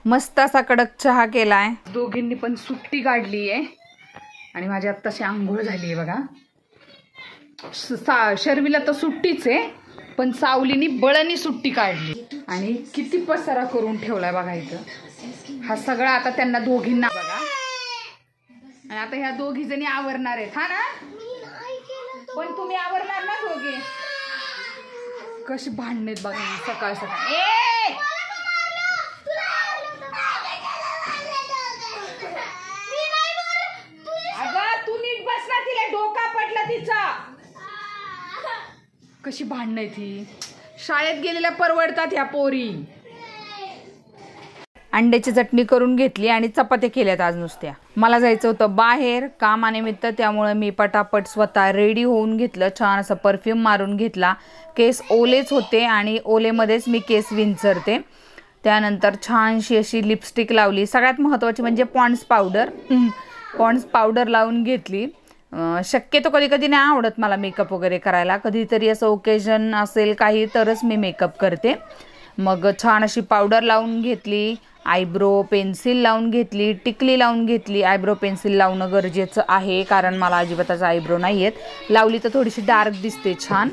मस्त असा कडक चहा केलाय. दोघींनी पण सुट्टी काढली आहे आणि माझी आत्ताशी आंघोळ झाली आहे बघा. शर्वीला तर सुट्टीच आहे, पण सावलीनी बळनी सुट्टी काढली आणि किती पसारा करून ठेवलाय बघा इथं. हा सगळा आता त्यांना दोघींना बघा. आणि आता ह्या दोघी जणी आवरणार आहेत. हा ना, पण तुम्ही आवरणार ना दोघे. कशी भांडणेत बघा सकाळ सकाळ. अगं तू नीट बस ना, तिला डोका पडला तिचा. कशी भांडणं ती. शाळेत गेलेल्या परवडतात ह्या पोरी. अंड्याची चटणी करून घेतली आणि चपात्या केल्यात आज नुसत्या. मला जायचं होतं बाहेर कामानिमित्त, त्यामुळे मी पटापट स्वतः रेडी होऊन घेतलं. छान असं परफ्यूम मारून घेतला. केस ओलेच होते आणि ओलेमध्येच मी केस विंचरते. त्यानंतर छानशी अशी लिपस्टिक लावली. सगळ्यात महत्त्वाची म्हणजे पॉन्ड्स पावडर लावून घेतली. शक्यतो कधी कधी नाही आवडत मला मेकअप वगैरे करायला. कधीतरी असं ओकेजन असेल काही तरच मी मेकअप करते. मग छान अशी पावडर लावून घेतली. आयब्रो पेन्सिल लावून घेतली. टिकली लावून घेतली. आयब्रो पेन्सिल लावणं गरजेचं आहे कारण मला अजिबातच आयब्रो नाही आहेत. लावली तर थोडीशी डार्क दिसते छान.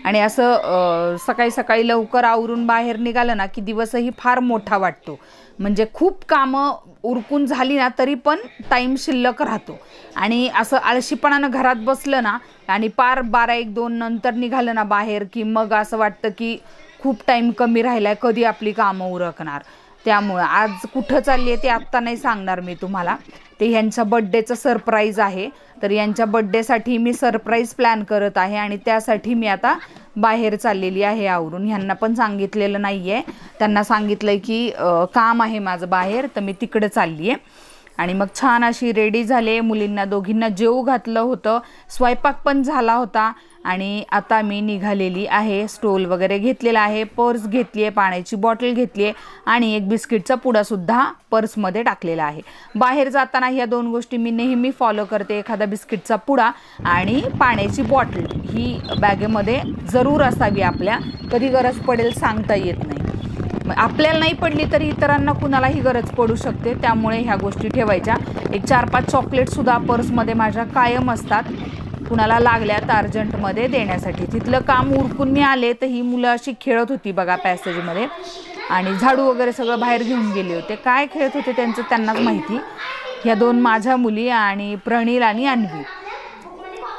आणि असं सकाळी सकाळी लवकर आवरून बाहेर निघालं ना की दिवसही फार मोठा वाटतो. म्हणजे खूप कामं उरकून झाली ना तरी पण टाईम शिल्लक राहतो. आणि असं आळशीपणानं घरात बसलं ना आणि पार 12-1-2 नंतर निघालं ना बाहेर की मग असं वाटतं की खूप टाईम कमी राहिलाय, कधी आपली कामं उरकणार. त्यामुळं आज कुठं चालली आहे ते आत्ता नाही सांगणार मी तुम्हाला. ते ह्यांच्या बड्डेचं सरप्राईज आहे. तर यांच्या बड्डेसाठी मी सरप्राईज प्लॅन करत आहे आणि त्यासाठी मी आता बाहेर चाललेली आहे आवरून. ह्यांना पण सांगितलेलं नाही आहे. त्यांना सांगितलं आहे की काम आहे माझं बाहेर, तर मी तिकडे चालली आहे. आणि मग छान अशी रेडी झाले. मुलींना दोघींना जेवू घातलं होतं. स्वयंपाक पण झाला होता आणि आता मी निघालेली आहे. स्टोल वगैरे घेतलेला आहे. पर्स घेतली आहे. पाण्याची बॉटल घेतली आहे आणि एक बिस्किटचा पुडासुद्धा पर्समध्ये टाकलेला आहे. बाहेर जाताना ह्या 2 गोष्टी मी नेहमी फॉलो करते. एखादा बिस्किटचा पुडा आणि पाण्याची बॉटल ही बॅगेमध्ये जरूर असावी आपल्या. कधी गरज पडेल सांगता येत नाही. आपल्याला नाही पडली तरी इतरांना कुणालाही गरज पडू शकते. त्यामुळे ह्या गोष्टी ठेवायच्या. एक 4-5 चॉकलेटसुद्धा पर्समध्ये माझ्या कायम असतात. कुणाला लागल्या तर अर्जंटमध्ये देण्यासाठी. तिथलं काम उरकून मी आले तर ही मुलं अशी खेळत होती बघा पॅसेजमध्ये. आणि झाडू वगैरे सगळं बाहेर घेऊन गेले होते. काय खेळत होते त्यांचं त्यांनाच माहिती. ह्या 2 माझ्या मुली आणि प्रणील आणि अन्वी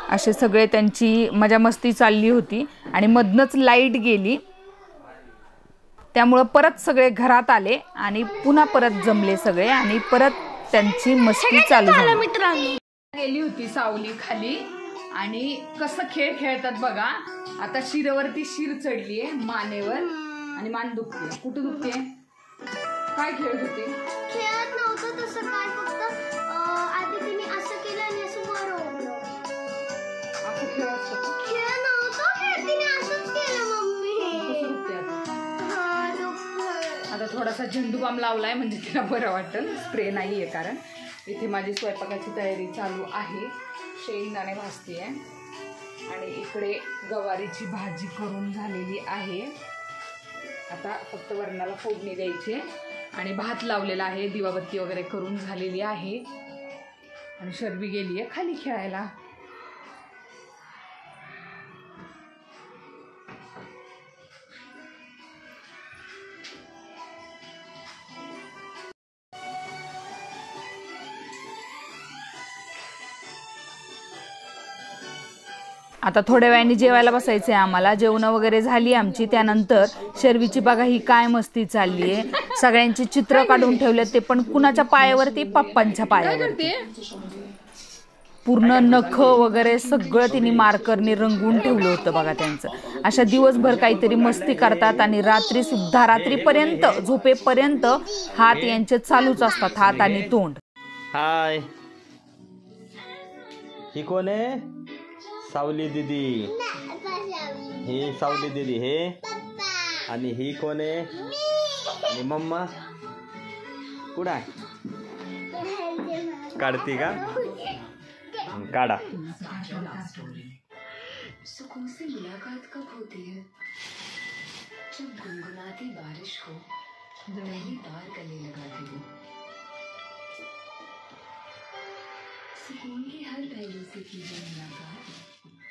असे सगळे त्यांची मजा मस्ती चालली होती. आणि मधनंच लाईट गेली. त्यामुळं परत सगळे घरात आले आणि पुन्हा परत जमले सगळे आणि परत त्यांची मस्ती चालू झाली. गेली होती सावली खाली आणि कसं खेळ खेळतात बघा. आता शिरवरती शिर चढली आहे मानेवर आणि मान दुखते. कुठं दुखते? काय खेळत होते? खेळत नव्हतं तसं काय, फक्त आधी तिने असं केलं आणि असं वर ओढलं. आपण खेळ असतो. खेळ नव्हतं खेळ, तिने असंच केलं मम्मी. आता थोडासा झेंडू बाम लावलाय म्हणजे तिला बरं वाटेल. स्प्रे नाही आहे कारण इथे माझी स्वयंपाकाची तयारी चालू आहे. शेंगदाणे भाजते आहे आणि इकडे गवारीची भाजी करून झालेली आहे. आता फक्त वरणाला फोडणी द्यायची आणि भात लावलेला आहे. दिवाबत्ती वगैरे करून झालेली आहे आणि शर्वी गेली आहे खाली खेळायला. आता थोड्या वेळाने जेवायला बसायचं आहे आम्हाला. जेवणं वगैरे झाली आमची. त्यानंतर शर्वीची बघा ही काय मस्ती चालली आहे. सगळ्यांची चित्र काढून ठेवले, ते पण कुणाच्या पायावरती? पप्पांच्या पायावरती. पूर्ण नख वगैरे सगळं तिने मार्करने रंगवून ठेवलं होतं बघा त्यांचं. अशा दिवसभर काहीतरी मस्ती करतात आणि रात्री सुद्धा रात्रीपर्यंत झोपेपर्यंत हात यांचे चालूच असतात, हात आणि तोंड. हाय, ही कोण आहे? सावली दीदी. ही सावली दीदी हे. आणि ही कोण आहे? आणि मम्मा कुठं आहे? काढती का? काढा. सुकून से मुलाकात कब होती है? जब गुनगुनाती बारिश हो जमीनी पार करने लगा थे वो। सुकून के हर पहलू से कीजिए मुलाकात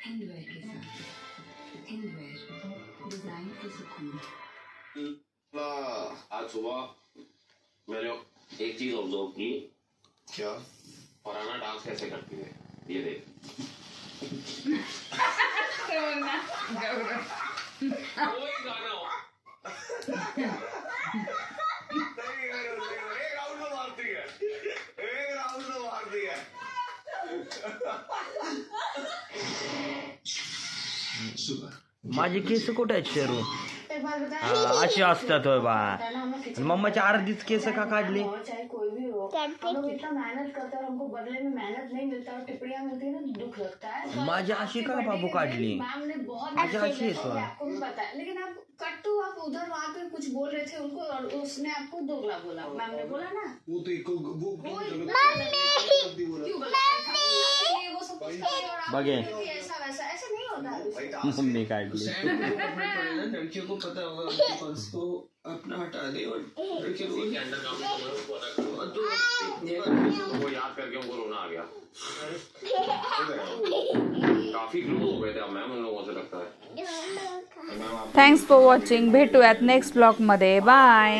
हिंदवेयर के साथ। हिंदवेयर, डिजाइन फॉर सुकून। आज सुबह मैंने एक चीज ऑब्जर्व की। क्या? फरहाना डांस कैसे करती है, ये देख। कोई गाना हो। एक राउंड में मारती है, एक राउंड में मारती है। माझे केस कुठे आहेत शेरू? अशी असतात होय बा. मम्माच्या अर्धीच केस का काढली? चाहे कोई भी हो, हम लोग इतना मेहनत करते हैं और हमको बदले में मेहनत नहीं मिलता और टिप्पणियां मिलती है ना, दुख लगता है। माझी अशी का बाबू काढली? मैम ने बहुत माझी अशी है सो. आपको भी पता है, लेकिन आप कट्टू आप उधर वहाँ पे कुछ बोल रहे थे उनको और उसने आपको दोगला बोला। मैम ने बोला ना वो तो एक वो क्यों गलत ये वो सब कुछ कर रहे हो और आप बघे. बोल रहे हो कि ऐसा वैसा ऐसा नहीं होता है। मम्मी काढली. लड़कियों को पता होगा उनके पास तो अपना हटा दे और लड़कियों को के अंडर काम वो याद करके उनको रोना आ गया। काफी क्लोज हो गए थे अब मैम उन लोगों से, लगता है। Thanks for watching. भेटूयात नेक्स्ट ब्लॉगमध्ये. बाय.